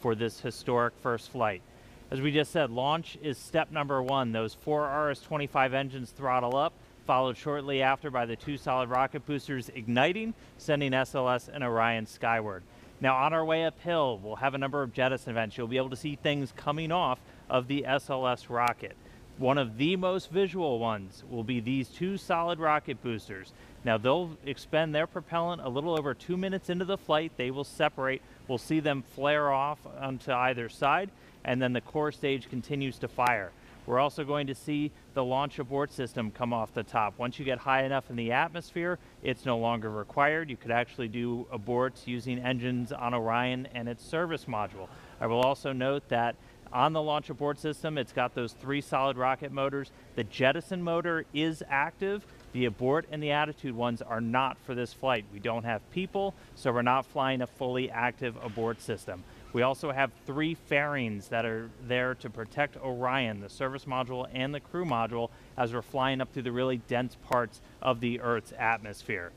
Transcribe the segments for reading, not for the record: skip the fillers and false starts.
for this historic first flight. As we just said, launch is step number one. Those 4 RS-25 engines throttle up, followed shortly after by the 2 solid rocket boosters igniting, sending SLS and Orion skyward. Now on our way uphill, we'll have a number of jettison events. You'll be able to see things coming off of the SLS rocket. One of the most visual ones will be these 2 solid rocket boosters. Now they'll expend their propellant a little over 2 minutes into the flight. They will separate. We'll see them flare off onto either side, and then the core stage continues to fire. We're also going to see the launch abort system come off the top. Once you get high enough in the atmosphere, it's no longer required. You could actually do aborts using engines on Orion and its service module. I will also note that on the launch abort system, it's got those 3 solid rocket motors. The jettison motor is active. The abort and the attitude ones are not for this flight. We don't have people, so we're not flying a fully active abort system. We also have 3 fairings that are there to protect Orion, the service module and the crew module, as we're flying up through the really dense parts of the Earth's atmosphere.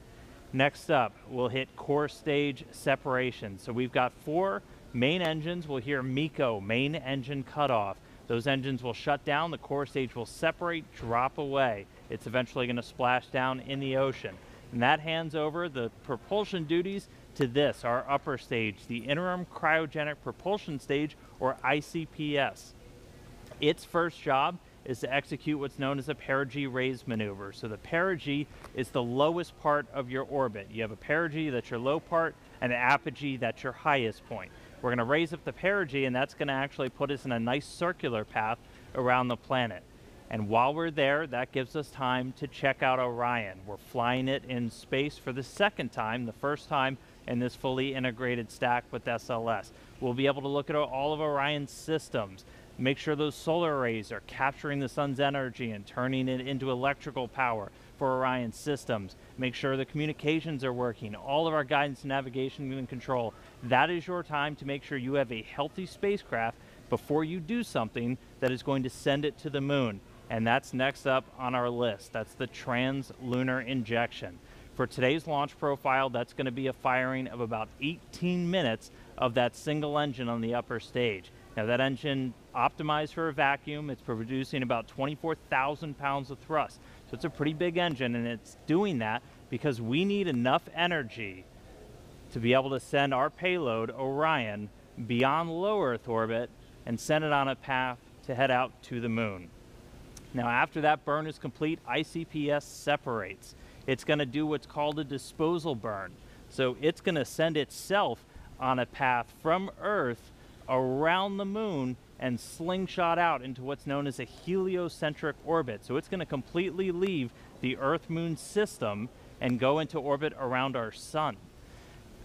Next up, we'll hit core stage separation. So we've got 4 main engines. We'll hear MECO, main engine cutoff. Those engines will shut down, the core stage will separate, drop away. It's eventually going to splash down in the ocean. And that hands over the propulsion duties to this, our upper stage, the Interim Cryogenic Propulsion Stage, or ICPS. Its first job is to execute what's known as a perigee raise maneuver. So the perigee is the lowest part of your orbit. You have a perigee, that's your low part, and an apogee, that's your highest point. We're going to raise up the perigee, and that's going to actually put us in a nice circular path around the planet. And while we're there, that gives us time to check out Orion. We're flying it in space for the second time, the first time in this fully integrated stack with SLS. We'll be able to look at all of Orion's systems, make sure those solar arrays are capturing the sun's energy and turning it into electrical power for Orion's systems, make sure the communications are working, all of our guidance and navigation and control. That is your time to make sure you have a healthy spacecraft before you do something that is going to send it to the moon. And that's next up on our list. That's the trans-lunar injection. For today's launch profile, that's going to be a firing of about 18 minutes of that single engine on the upper stage. Now that engine optimized for a vacuum, it's producing about 24,000 pounds of thrust. So it's a pretty big engine, and it's doing that because we need enough energy to be able to send our payload, Orion, beyond low Earth orbit and send it on a path to head out to the moon. Now after that burn is complete, ICPS separates. It's going to do what's called a disposal burn. So it's going to send itself on a path from Earth around the moon and slingshot out into what's known as a heliocentric orbit. So it's going to completely leave the Earth-Moon system and go into orbit around our sun.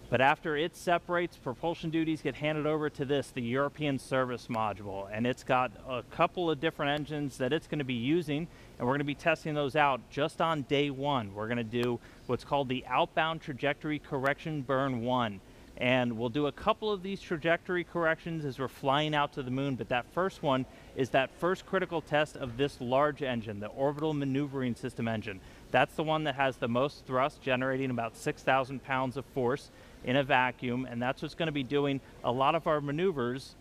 But after it separates, propulsion duties get handed over to this, the European Service Module, and it's got a couple of different engines that it's going to be using, and we're going to be testing those out just on day 1. We're going to do what's called the Outbound Trajectory Correction Burn 1, and we'll do a couple of these trajectory corrections as we're flying out to the moon, but that first one is that first critical test of this large engine, the Orbital Maneuvering System engine. That's the one that has the most thrust, generating about 6,000 pounds of force in a vacuum, and that's what's going to be doing a lot of our maneuvers,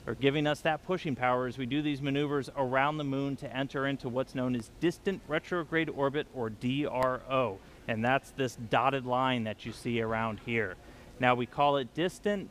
or giving us that pushing power as we do these maneuvers around the moon to enter into what's known as distant retrograde orbit, or DRO, and that's this dotted line that you see around here. Now we call it distant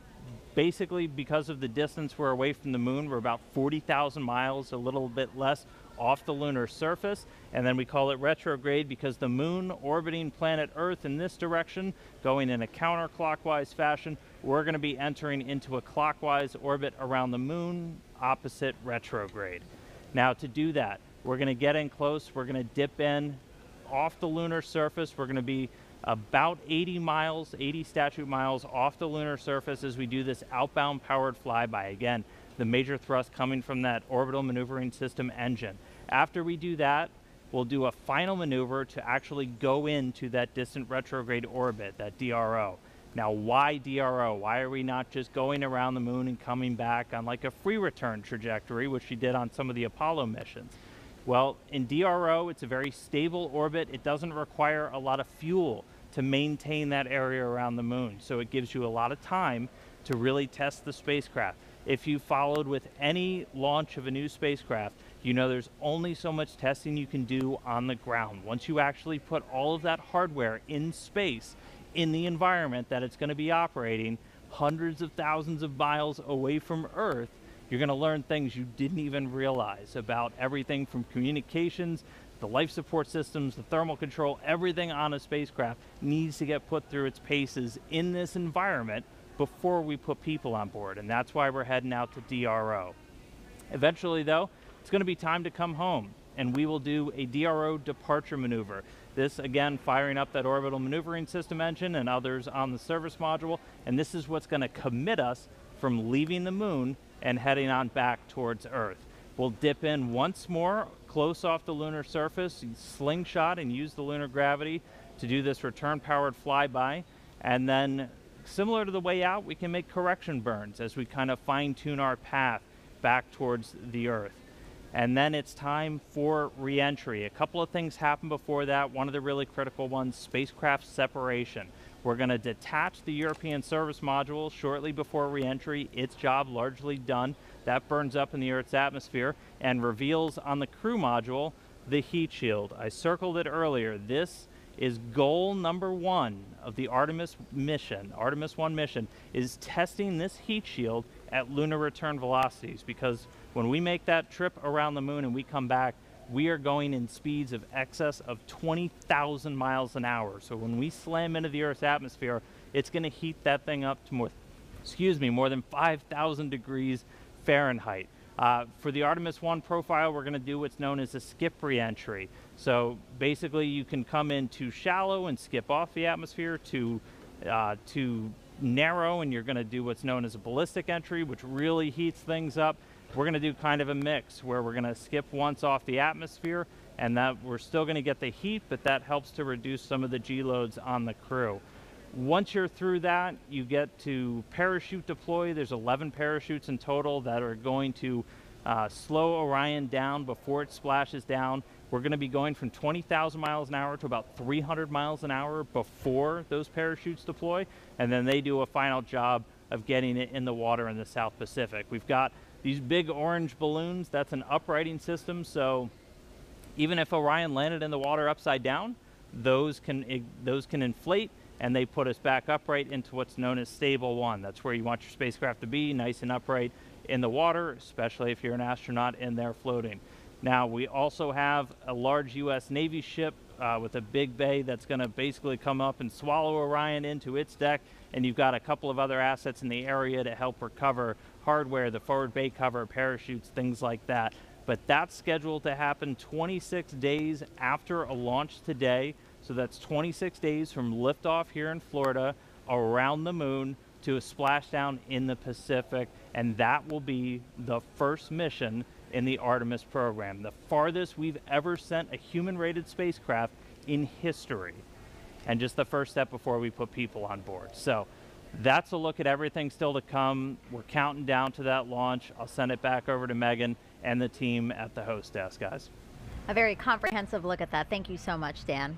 basically because of the distance we're away from the moon. We're about 40,000 miles, a little bit less, off the lunar surface, and then we call it retrograde because the moon orbiting planet Earth in this direction, going in a counterclockwise fashion, we're going to be entering into a clockwise orbit around the moon, opposite retrograde. Now to do that, we're going to get in close, we're going to dip in off the lunar surface, we're going to be about 80 miles, 80 statute miles off the lunar surface as we do this outbound powered flyby. Again, the major thrust coming from that Orbital Maneuvering System engine. After we do that, we'll do a final maneuver to actually go into that distant retrograde orbit, that DRO. Now, why DRO? Why are we not just going around the moon and coming back on like a free return trajectory, which we did on some of the Apollo missions? Well, in DRO, it's a very stable orbit. It doesn't require a lot of fuel to maintain that area around the moon. So it gives you a lot of time to really test the spacecraft. If you followed with any launch of a new spacecraft, you know there's only so much testing you can do on the ground. Once you actually put all of that hardware in space, in the environment that it's going to be operating, hundreds of thousands of miles away from Earth, you're going to learn things you didn't even realize about everything from communications, the life support systems, the thermal control. Everything on a spacecraft needs to get put through its paces in this environment before we put people on board, and that's why we're heading out to DRO. Eventually, though, it's going to be time to come home, and we will do a DRO departure maneuver. This, again, firing up that orbital maneuvering system engine and others on the service module, and this is what's going to commit us from leaving the moon and heading on back towards Earth. We'll dip in once more close off the lunar surface, slingshot and use the lunar gravity to do this return-powered flyby, and then similar to the way out, we can make correction burns as we kind of fine-tune our path back towards the Earth. And then it's time for re-entry. A couple of things happen before that. One of the really critical ones, spacecraft separation. We're going to detach the European service module shortly before re-entry. Its job largely done. That burns up in the Earth's atmosphere and reveals on the crew module the heat shield. I circled it earlier. This is goal number 1 of the Artemis mission. Artemis 1 mission is testing this heat shield at lunar return velocities, because when we make that trip around the moon and we come back, we are going in speeds of excess of 20,000 miles an hour. So when we slam into the Earth's atmosphere, it's going to heat that thing up to more than 5,000 degrees Fahrenheit. For the Artemis 1 profile, we're going to do what's known as a skip re-entry. So basically, you can come in too shallow and skip off the atmosphere, too narrow, and you're going to do what's known as a ballistic entry, which really heats things up. We're going to do kind of a mix where we're going to skip once off the atmosphere, and that we're still going to get the heat, but that helps to reduce some of the G loads on the crew. Once you're through that, you get to parachute deploy. There's 11 parachutes in total that are going to slow Orion down before it splashes down. We're going to be going from 20,000 miles an hour to about 300 miles an hour before those parachutes deploy, and then they do a final job of getting it in the water in the South Pacific. We've got these big orange balloons. That's an uprighting system, so even if Orion landed in the water upside down, those can inflate, and they put us back upright into what's known as stable 1. That's where you want your spacecraft to be, nice and upright in the water, especially if you're an astronaut in there floating. Now, we also have a large U.S. Navy ship with a big bay that's going to basically come up and swallow Orion into its deck, and you've got a couple of other assets in the area to help recover hardware, the forward bay cover, parachutes, things like that. But that's scheduled to happen 26 days after a launch today. So that's 26 days from liftoff here in Florida around the moon to a splashdown in the Pacific, and that will be the first mission in the Artemis program, the farthest we've ever sent a human-rated spacecraft in history, and just the first step before we put people on board. So that's a look at everything still to come. We're counting down to that launch. I'll send it back over to Megan and the team at the host desk, guys. A very comprehensive look at that. Thank you so much, Dan.